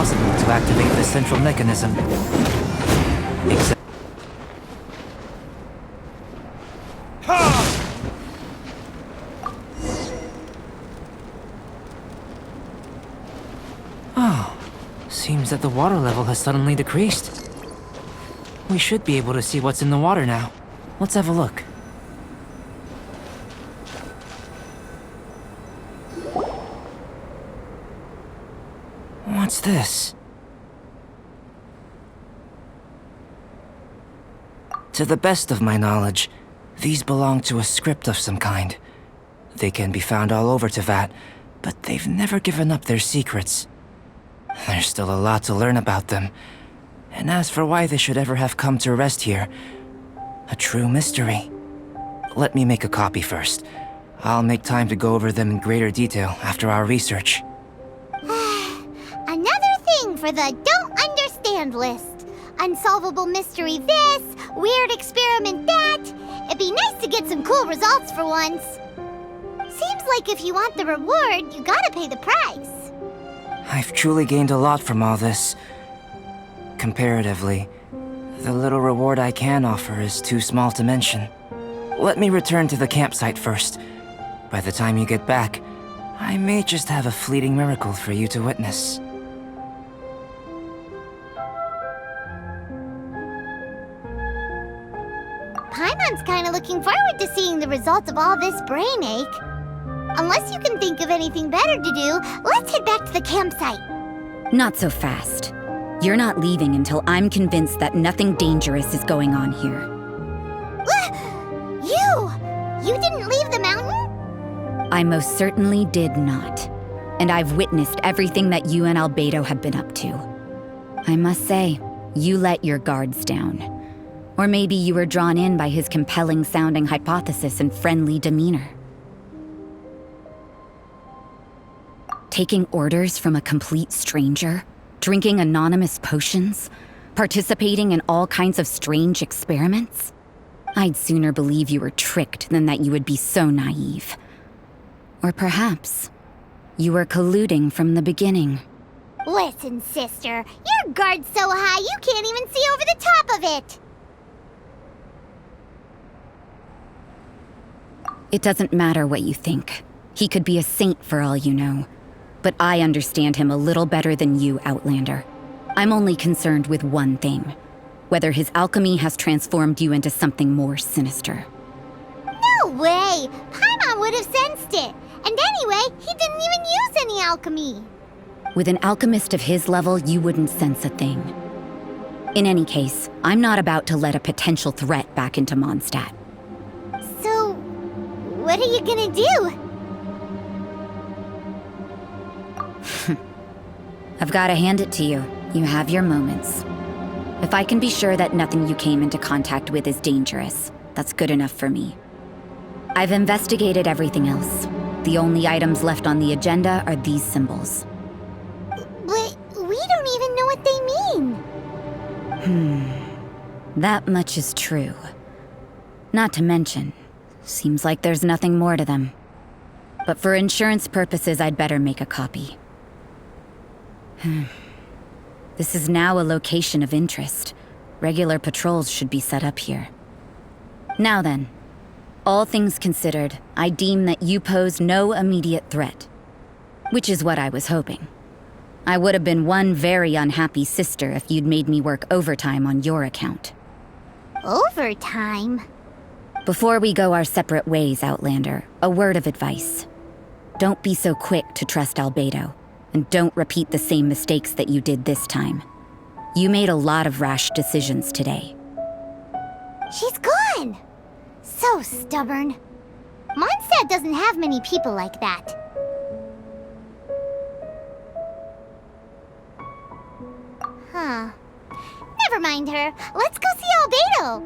possible to activate the central mechanism. Except seems that the water level has suddenly decreased. We should be able to see what's in the water now. Let's have a look. What's this? To the best of my knowledge, these belong to a script of some kind. They can be found all over Teyvat, but they've never given up their secrets. There's still a lot to learn about them. And as for why they should ever have come to rest here, a true mystery. Let me make a copy first. I'll make time to go over them in greater detail after our research. Another thing for the don't understand list. Unsolvable mystery this, weird experiment that. It'd be nice to get some cool results for once. Seems like if you want the reward, you gotta pay the price. I've truly gained a lot from all this. Comparatively, the little reward I can offer is too small to mention. Let me return to the campsite first. By the time you get back, I may just have a fleeting miracle for you to witness. Paimon's kinda looking forward to seeing the results of all this brain ache. Unless you can think of anything better to do, let's head back to the campsite. Not so fast. You're not leaving until I'm convinced that nothing dangerous is going on here. You didn't leave the mountain? I most certainly did not. And I've witnessed everything that you and Albedo have been up to. I must say, you let your guards down. Or maybe you were drawn in by his compelling-sounding hypothesis and friendly demeanor. Taking orders from a complete stranger, drinking anonymous potions, participating in all kinds of strange experiments? I'd sooner believe you were tricked than that you would be so naive. Or perhaps you were colluding from the beginning. Listen, sister, your guard's so high you can't even see over the top of it. It doesn't matter what you think. He could be a saint for all you know. But I understand him a little better than you, Outlander. I'm only concerned with one thing. Whether his alchemy has transformed you into something more sinister. No way! Paimon would have sensed it. And anyway, he didn't even use any alchemy. With an alchemist of his level, you wouldn't sense a thing. In any case, I'm not about to let a potential threat back into Mondstadt. So, what are you gonna do? I've got to hand it to you. You have your moments. If I can be sure that nothing you came into contact with is dangerous, that's good enough for me. I've investigated everything else. The only items left on the agenda are these symbols. But we don't even know what they mean. That much is true. Not to mention, seems like there's nothing more to them. But for insurance purposes, I'd better make a copy. This is now a location of interest. Regular patrols should be set up here. Now then, all things considered, I deem that you pose no immediate threat. Which is what I was hoping. I would have been one very unhappy sister if you'd made me work overtime on your account. Overtime? Before we go our separate ways, Outlander, a word of advice. Don't be so quick to trust Albedo. And don't repeat the same mistakes that you did this time. You made a lot of rash decisions today. She's gone! So stubborn. Mondstadt doesn't have many people like that. Huh. Never mind her. Let's go see Albedo.